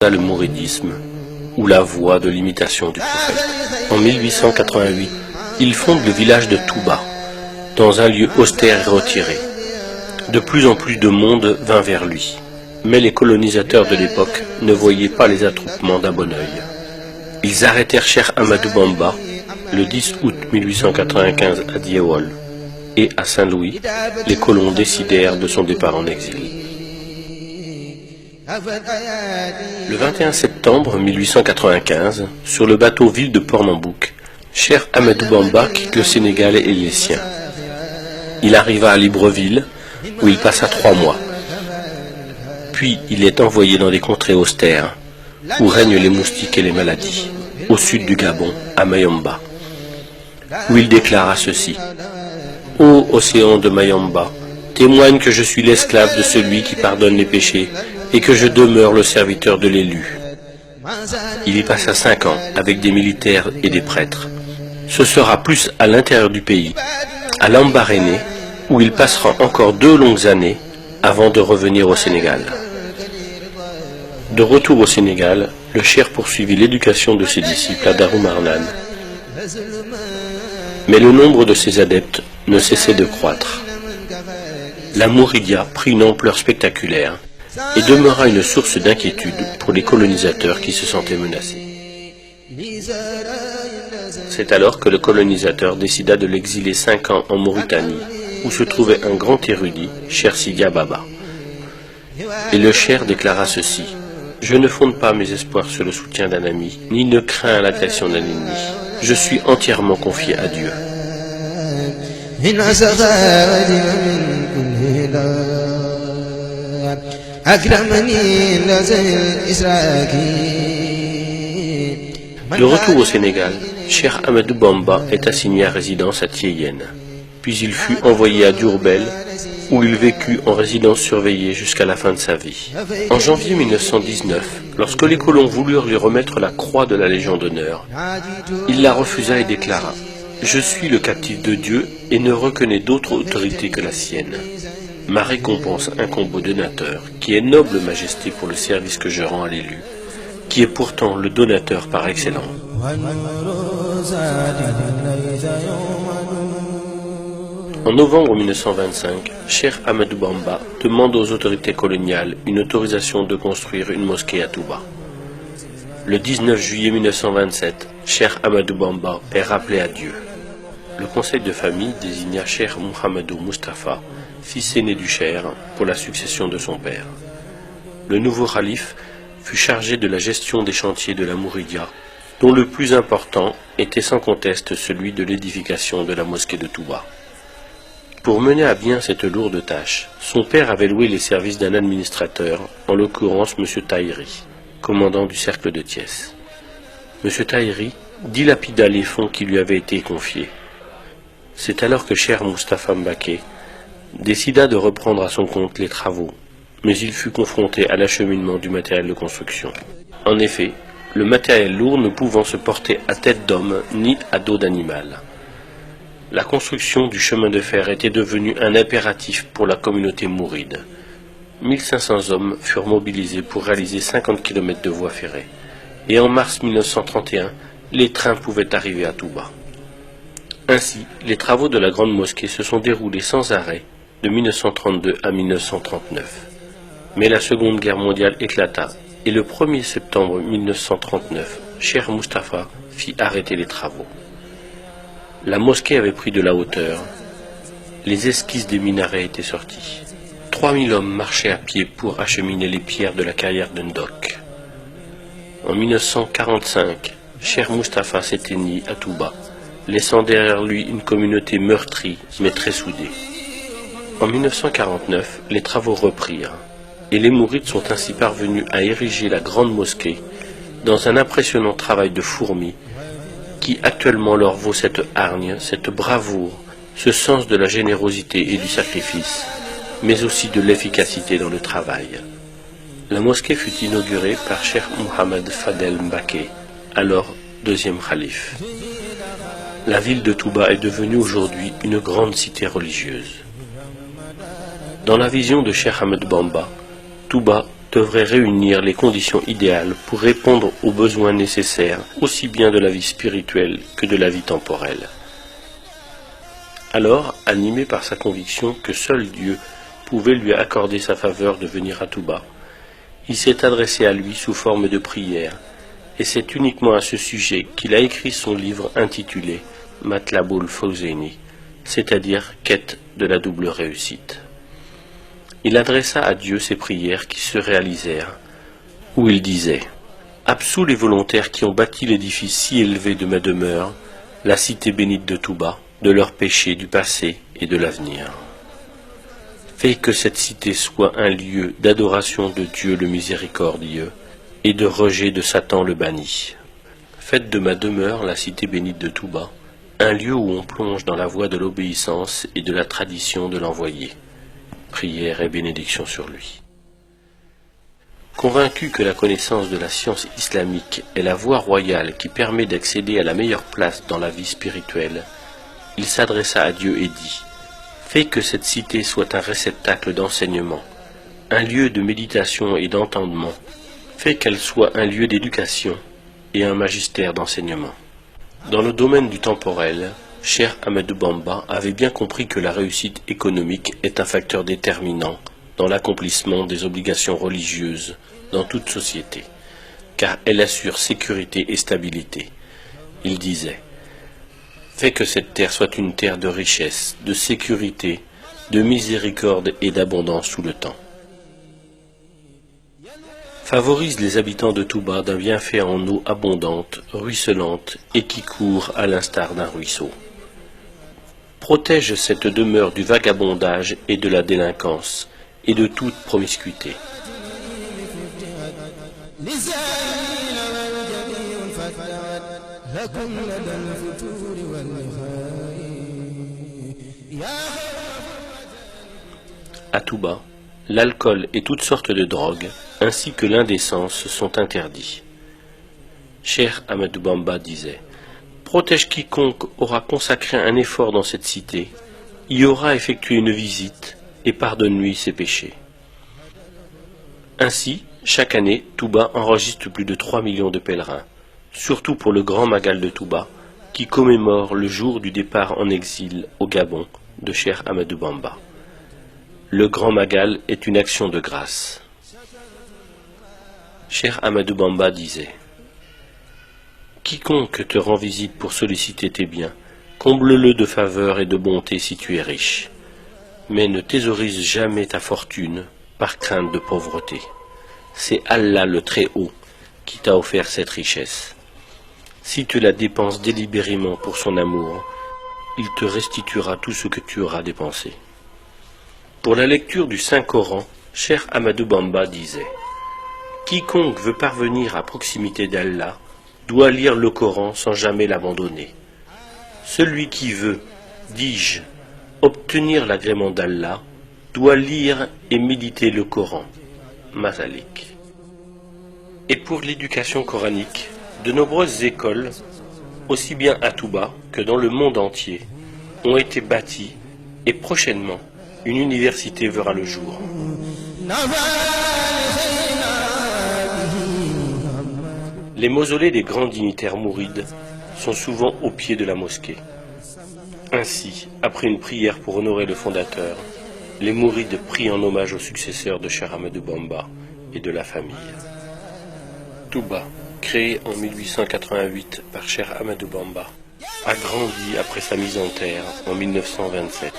le mouridisme, ou la voie de l'imitation du prophète. En 1888, il fonde le village de Touba, dans un lieu austère et retiré. De plus en plus de monde vint vers lui, mais les colonisateurs de l'époque ne voyaient pas les attroupements d'un bon œil. Ils arrêtèrent Cheikh Ahmadou Bamba le 10 août 1895 à Diawol, et à Saint-Louis, les colons décidèrent de son départ en exil. Le 21 septembre 1895, sur le bateau ville de Pernambouc, Cheikh Ahmadou Bamba quitte le Sénégal et les siens. Il arriva à Libreville, où il passa 3 mois. Puis il est envoyé dans des contrées austères, où règnent les moustiques et les maladies, au sud du Gabon, à Mayomba, où il déclara ceci: « Ô océan de Mayomba, témoigne que je suis l'esclave de celui qui pardonne les péchés, et que je demeure le serviteur de l'élu. » Il y passa 5 ans avec des militaires et des prêtres. Ce sera plus à l'intérieur du pays, à Lambaréné, où il passera encore 2 longues années avant de revenir au Sénégal. De retour au Sénégal, le cheikh poursuivit l'éducation de ses disciples à Darou Marnane. Mais le nombre de ses adeptes ne cessait de croître. La Mouridia prit une ampleur spectaculaire et demeura une source d'inquiétude pour les colonisateurs qui se sentaient menacés. C'est alors que le colonisateur décida de l'exiler 5 ans en Mauritanie, où se trouvait un grand érudit, Cheikh Sidia Baba. Et le cheikh déclara ceci: « Je ne fonde pas mes espoirs sur le soutien d'un ami, ni ne crains l'attention d'un ennemi. Je suis entièrement confié à Dieu. » De retour au Sénégal, Cheikh Ahmadou Bamba est assigné à résidence à Thiéyenne. Puis il fut envoyé à Diourbel, où il vécut en résidence surveillée jusqu'à la fin de sa vie. En janvier 1919, lorsque les colons voulurent lui remettre la croix de la Légion d'honneur, il la refusa et déclara: « Je suis le captif de Dieu et ne reconnais d'autre autorité que la sienne. Ma récompense incombe au donateur, qui est noble majesté pour le service que je rends à l'élu, qui est pourtant le donateur par excellence. » En novembre 1925, Cheikh Ahmadou Bamba demande aux autorités coloniales une autorisation de construire une mosquée à Touba. Le 19 juillet 1927, Cheikh Ahmadou Bamba est rappelé à Dieu. Le conseil de famille désigna Cheikh Mouhamadou Moustapha, fils aîné du cheikh, pour la succession de son père. Le nouveau khalife fut chargé de la gestion des chantiers de la Mouridia, dont le plus important était sans conteste celui de l'édification de la mosquée de Touba. Pour mener à bien cette lourde tâche, son père avait loué les services d'un administrateur, en l'occurrence M. Tahiri, commandant du cercle de Thiès. M. Tahiri dilapida les fonds qui lui avaient été confiés. C'est alors que Cheikh Moustapha Mbaké décida de reprendre à son compte les travaux, mais il fut confronté à l'acheminement du matériel de construction. En effet, le matériel lourd ne pouvant se porter à tête d'homme ni à dos d'animal. La construction du chemin de fer était devenue un impératif pour la communauté mouride. 1500 hommes furent mobilisés pour réaliser 50 km de voies ferrées. Et en mars 1931, les trains pouvaient arriver à Touba. Ainsi, les travaux de la grande mosquée se sont déroulés sans arrêt de 1932 à 1939. Mais la Seconde Guerre mondiale éclata et le 1er septembre 1939, Cheikh Moustapha fit arrêter les travaux. La mosquée avait pris de la hauteur, les esquisses des minarets étaient sorties. 3000 hommes marchaient à pied pour acheminer les pierres de la carrière de Ndok. En 1945, Cheikh Moustapha s'éteignit à Touba, laissant derrière lui une communauté meurtrie mais très soudée. En 1949, les travaux reprirent, et les mourides sont ainsi parvenus à ériger la grande mosquée dans un impressionnant travail de fourmi qui actuellement leur vaut cette hargne, cette bravoure, ce sens de la générosité et du sacrifice, mais aussi de l'efficacité dans le travail. La mosquée fut inaugurée par Cheikh Mohamed Fadel Mbaké, alors deuxième khalife. La ville de Touba est devenue aujourd'hui une grande cité religieuse. Dans la vision de Cheikh Ahmadou Bamba, Touba devrait réunir les conditions idéales pour répondre aux besoins nécessaires, aussi bien de la vie spirituelle que de la vie temporelle. Alors, animé par sa conviction que seul Dieu pouvait lui accorder sa faveur de venir à Touba, il s'est adressé à lui sous forme de prière, et c'est uniquement à ce sujet qu'il a écrit son livre intitulé Matlabul Fawzaini, c'est-à-dire Quête de la double réussite. Il adressa à Dieu ses prières qui se réalisèrent, où il disait « Absous les volontaires qui ont bâti l'édifice si élevé de ma demeure, la cité bénite de Touba, de leurs péchés du passé et de l'avenir. Fais que cette cité soit un lieu d'adoration de Dieu le miséricordieux et de rejet de Satan le banni. Faites de ma demeure, la cité bénite de Touba, un lieu où on plonge dans la voie de l'obéissance et de la tradition de l'envoyé. Prière et bénédiction sur lui. » Convaincu que la connaissance de la science islamique est la voie royale qui permet d'accéder à la meilleure place dans la vie spirituelle, il s'adressa à Dieu et dit « Fais que cette cité soit un réceptacle d'enseignement, un lieu de méditation et d'entendement. Fais qu'elle soit un lieu d'éducation et un magistère d'enseignement. » Dans le domaine du temporel, Cheikh Ahmadou Bamba avait bien compris que la réussite économique est un facteur déterminant dans l'accomplissement des obligations religieuses dans toute société, car elle assure sécurité et stabilité. Il disait « Fais que cette terre soit une terre de richesse, de sécurité, de miséricorde et d'abondance tout le temps. Favorise les habitants de Touba d'un bienfait en eau abondante, ruisselante et qui court à l'instar d'un ruisseau. Protège cette demeure du vagabondage et de la délinquance et de toute promiscuité. À Touba, l'alcool et toutes sortes de drogues, ainsi que l'indécence, sont interdits. Cheikh Ahmadou Bamba disait « Protège quiconque aura consacré un effort dans cette cité, y aura effectué une visite, et pardonne-lui ses péchés. » Ainsi, chaque année, Touba enregistre plus de 3 millions de pèlerins, surtout pour le Grand Magal de Touba, qui commémore le jour du départ en exil au Gabon de Cheikh Ahmadou Bamba. Le Grand Magal est une action de grâce. Cheikh Ahmadou Bamba disait « Quiconque te rend visite pour solliciter tes biens, comble-le de faveur et de bonté si tu es riche, mais ne thésaurise jamais ta fortune par crainte de pauvreté. C'est Allah le Très-Haut qui t'a offert cette richesse. Si tu la dépenses délibérément pour son amour, il te restituera tout ce que tu auras dépensé. » Pour la lecture du Saint-Coran, Cheikh Ahmadou Bamba disait « Quiconque veut parvenir à proximité d'Allah doit lire le Coran sans jamais l'abandonner. Celui qui veut, dis-je, obtenir l'agrément d'Allah doit lire et méditer le Coran. » Masalik. Et pour l'éducation coranique, de nombreuses écoles, aussi bien à Touba que dans le monde entier, ont été bâties et prochainement, une université verra le jour. Les mausolées des grands dignitaires mourides sont souvent au pied de la mosquée. Ainsi, après une prière pour honorer le fondateur, les mourides prient en hommage aux successeurs de Cheikh Ahmadou Bamba et de la famille. Touba, créé en 1888 par Cheikh Ahmadou Bamba, a grandi après sa mise en terre en 1927.